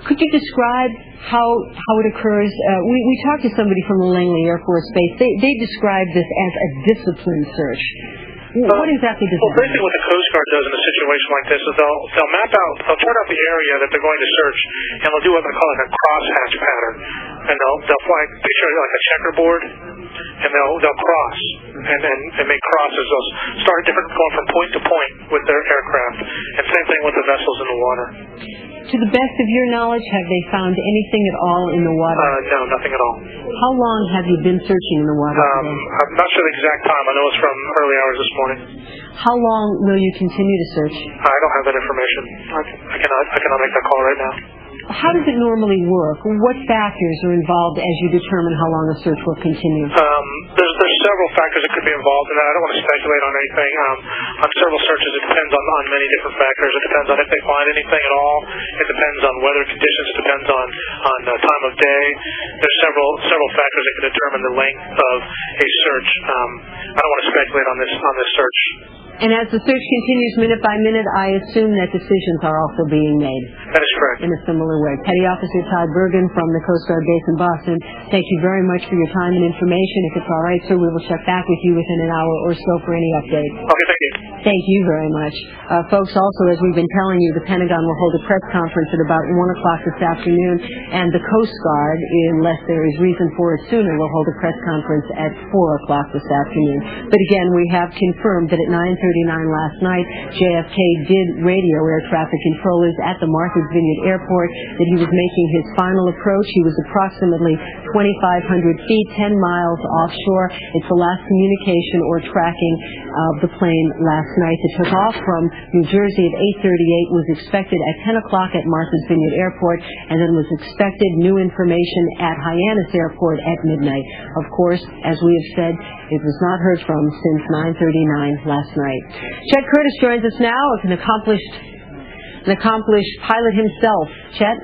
Could you describe how it occurs? We talked to somebody from the Langley Air Force Base. They described this as a disciplined search. What exactly does that mean? Well, basically what the Coast Guard does in a situation like this is they'll map out, they'll chart out the area that they're going to search, and they'll do what they call like a crosshatch pattern. And they'll fly, picture like a checkerboard, and they'll cross and make crosses. They'll start different, going from point to point with their aircraft, and same thing with the vessels in the water. To the best of your knowledge, have they found anything at all in the water? No, nothing at all. How long have you been searching in the water today? I'm not sure the exact time. I know it's from early hours this morning. How long will you continue to search? I don't have that information. I cannot make that call right now. How does it normally work? What factors are involved as you determine how long a search will continue? There's several factors that could be involved in that. I don't want to speculate on anything. On several searches, it depends on many different factors. It depends on if they find anything at all. It depends on weather conditions. It depends on time of day. There's several factors that can determine the length of a search. I don't want to speculate on this search. And as the search continues minute by minute, I assume that decisions are also being made. That is correct. In a similar way. Petty Officer Todd Bergen from the Coast Guard Base in Boston, thank you very much for your time and information. If it's all right, sir, we will check back with you within an hour or so for any update. Okay, thank you. Thank you very much. Folks, also, as we've been telling you, the Pentagon will hold a press conference at about 1 o'clock this afternoon, and the Coast Guard, unless there is reason for it sooner, will hold a press conference at 4 o'clock this afternoon. But again, we have confirmed that at 9:39 last night, JFK did radio air traffic controllers at the Martha's Vineyard Airport that he was making his final approach. He was approximately 2,500 feet, 10 miles offshore. It's the last communication or tracking of the plane last night that took off from New Jersey at 8:38, was expected at 10 o'clock at Martha's Vineyard Airport, and then was expected new information at Hyannis Airport at midnight. Of course, as we have said, it was not heard from since 9:39 last night. Chet Curtis joins us now, an accomplished pilot himself. Chet?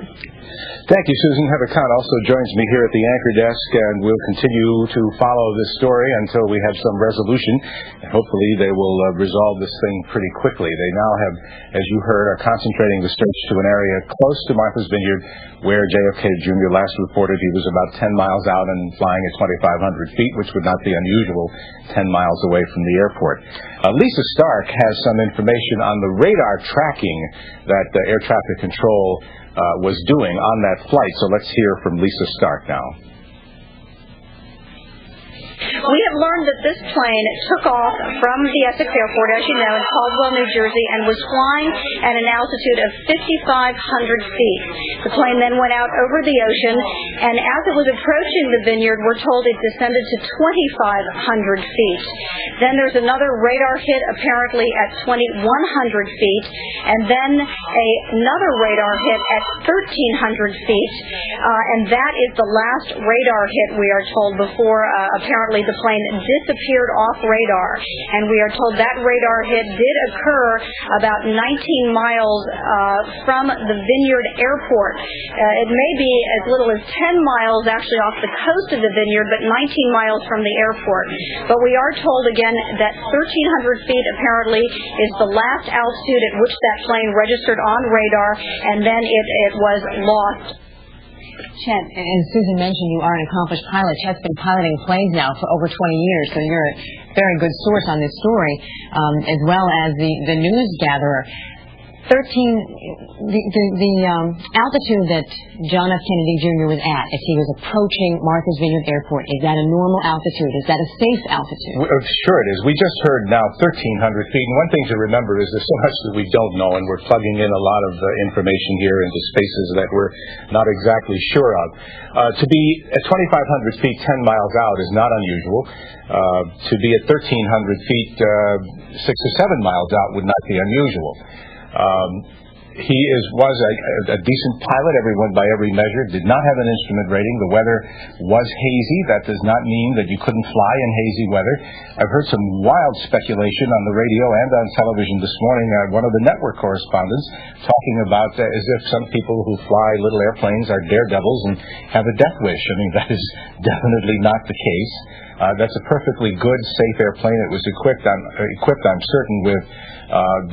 Thank you, Susan. Heather Kahn also joins me here at the anchor desk, and we'll continue to follow this story until we have some resolution. And hopefully they will resolve this thing pretty quickly. They now have, as you heard, are concentrating the search to an area close to Martha's Vineyard where JFK Jr. last reported he was about 10 miles out and flying at 2,500 feet, which would not be unusual 10 miles away from the airport. Lisa Stark has some information on the radar tracking that Air Traffic Control was doing on that flight. So let's hear from Lisa Stark now. We have learned that this plane took off from the Essex Airport, as you know, in Caldwell, New Jersey, and was flying at an altitude of 5,500 feet. The plane then went out over the ocean, and as it was approaching the vineyard, we're told it descended to 2,500 feet. Then there's another radar hit, apparently at 2,100 feet, and then another radar hit at 1,300 feet, and that is the last radar hit, we are told, before apparently the plane disappeared off radar. And we are told that radar hit did occur about 19 miles from the Vineyard Airport. It may be as little as 10 miles actually off the coast of the Vineyard, but 19 miles from the airport. But we are told again that 1,300 feet apparently is the last altitude at which that plane registered on radar, and then it was lost. Chet, as Susan mentioned, you are an accomplished pilot. Chet's been piloting planes now for over 20 years, so you're a very good source on this story, as well as the news gatherer. The altitude that John F. Kennedy Jr. was at as he was approaching Martha's Vineyard Airport, is that a normal altitude? Is that a safe altitude? Sure it is. We just heard now 1,300 feet. And one thing to remember is there's so much that we don't know, and we're plugging in a lot of information here into spaces that we're not exactly sure of. To be at 2,500 feet, 10 miles out is not unusual. To be at 1,300 feet, 6 or 7 miles out would not be unusual. He was a decent pilot, by every measure, did not have an instrument rating. The weather was hazy. That does not mean that you couldn't fly in hazy weather. I've heard some wild speculation on the radio and on television this morning. One of the network correspondents talking about as if some people who fly little airplanes are daredevils and have a death wish. I mean, that is definitely not the case. That's a perfectly good, safe airplane. It was equipped, I'm certain, with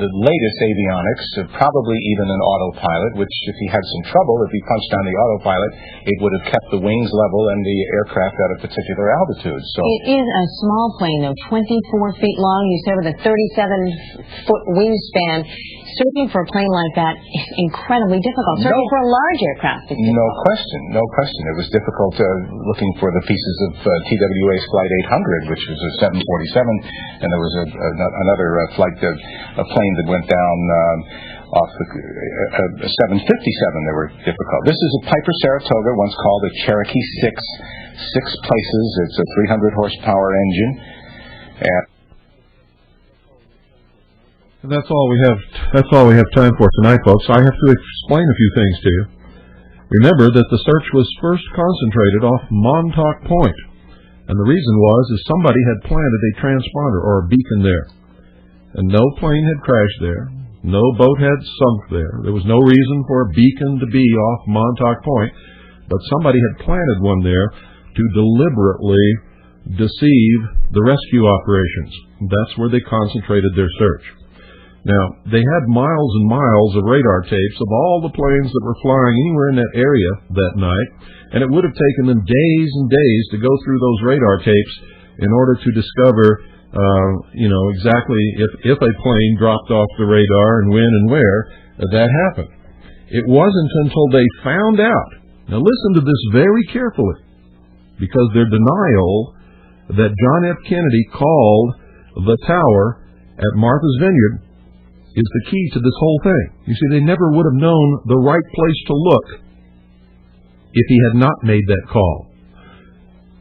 the latest avionics, probably even an autopilot, which if he had some trouble, if he punched on the autopilot, it would have kept the wings level and the aircraft at a particular altitude. So it is a small plane, though, 24 feet long. You said with a 37-foot wingspan. Searching for a plane like that is incredibly difficult. Searching for a large aircraft is difficult. No question. It was difficult looking for the pieces of TWA's Flight 800, which was a 747, and there was another flight, a plane that went down off a 757. They were difficult. This is a Piper Saratoga, once called a Cherokee 6. 6 places. It's a 300 horsepower engine, and that's all we have time for tonight, folks. I have to explain a few things to you. Remember that the search was first concentrated off Montauk Point, and the reason was somebody had planted a transponder or a beacon there, and no plane had crashed there, no boat had sunk there. There was no reason for a beacon to be off Montauk Point, but somebody had planted one there to deliberately deceive the rescue operations. That's where they concentrated their search. Now, they had miles and miles of radar tapes of all the planes that were flying anywhere in that area that night, and it would have taken them days and days to go through those radar tapes in order to discover, exactly if a plane dropped off the radar and when and where that happened. It wasn't until they found out. Now, listen to this very carefully, because their denial that John F. Kennedy called the tower at Martha's Vineyard is the key to this whole thing. You see, they never would have known the right place to look if he had not made that call.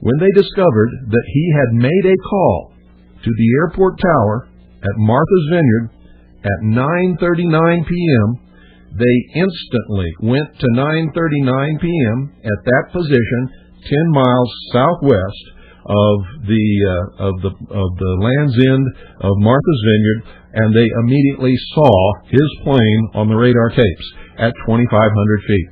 When they discovered that he had made a call to the airport tower at Martha's Vineyard at 9:39 p.m., they instantly went to 9:39 p.m. at that position, 10 miles southwest of the Land's End of Martha's Vineyard, and they immediately saw his plane on the radar tapes at 2,500 feet.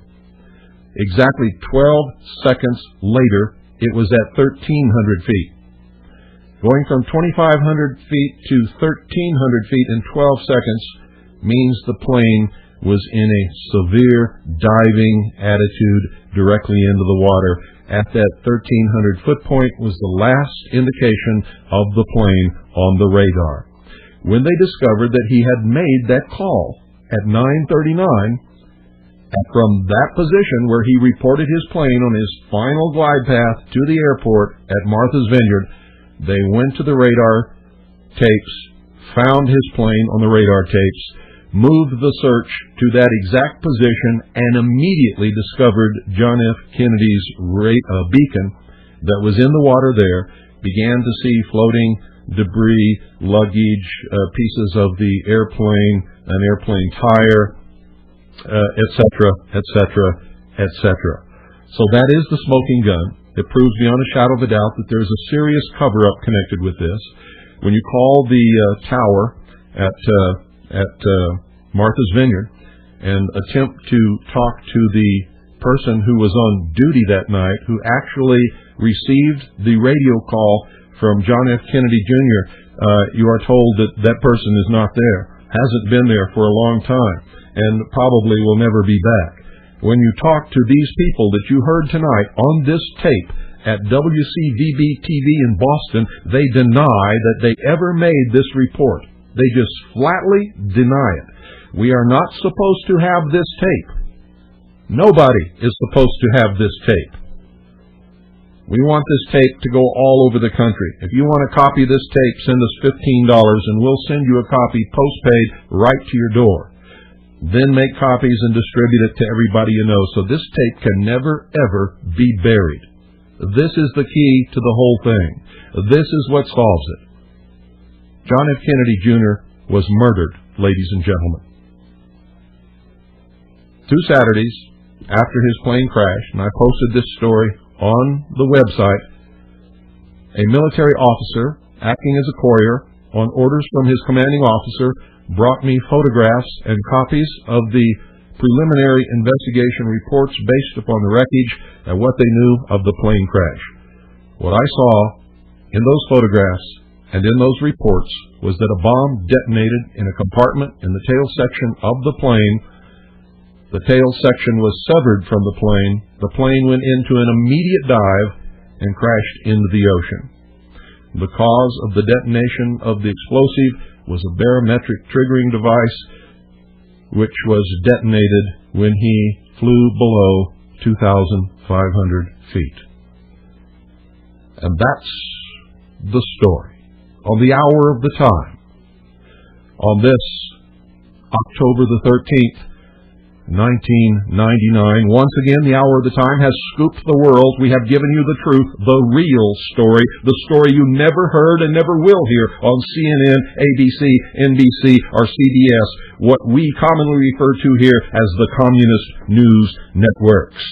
Exactly 12 seconds later, it was at 1,300 feet. Going from 2,500 feet to 1,300 feet in 12 seconds means the plane was in a severe diving attitude directly into the water. At that 1,300 foot point was the last indication of the plane on the radar. When they discovered that he had made that call at 9:39, and from that position where he reported his plane on his final glide path to the airport at Martha's Vineyard, they went to the radar tapes, found his plane on the radar tapes, moved the search to that exact position, and immediately discovered John F. Kennedy's beacon that was in the water there, began to see floating debris, luggage, pieces of the airplane, an airplane tire, etc., etc., etc. So that is the smoking gun. It proves beyond a shadow of a doubt that there's a serious cover-up connected with this. When you call the tower at Martha's Vineyard and attempt to talk to the person who was on duty that night, who actually received the radio call from John F. Kennedy Jr., you are told that that person is not there, hasn't been there for a long time, and probably will never be back. When you talk to these people that you heard tonight on this tape at WCVB-TV in Boston, they deny that they ever made this report. They just flatly deny it. We are not supposed to have this tape. Nobody is supposed to have this tape. We want this tape to go all over the country. If you want a copy of this tape, send us $15 and we'll send you a copy postpaid right to your door. Then make copies and distribute it to everybody you know, so this tape can never, ever be buried. This is the key to the whole thing. This is what solves it. John F. Kennedy Jr. was murdered, ladies and gentlemen. 2 Saturdays after his plane crashed, and I posted this story on the website, a military officer acting as a courier on orders from his commanding officer brought me photographs and copies of the preliminary investigation reports based upon the wreckage and what they knew of the plane crash. What I saw in those photographs and in those reports was that a bomb detonated in a compartment in the tail section of the plane. The tail section was severed from the plane. The plane went into an immediate dive and crashed into the ocean. The cause of the detonation of the explosive was a barometric triggering device which was detonated when he flew below 2,500 feet. And that's the story on the hour of the time. On this October the 13th, 1999, once again, the hour of the time has scooped the world. We have given you the truth, the real story, the story you never heard and never will hear on CNN, ABC, NBC, or CBS, what we commonly refer to here as the communist news networks.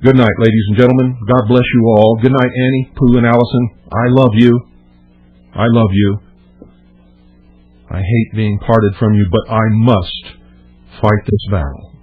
Good night, ladies and gentlemen. God bless you all. Good night, Annie, Pooh, and Allison. I love you. I love you. I hate being parted from you, but I must fight this battle.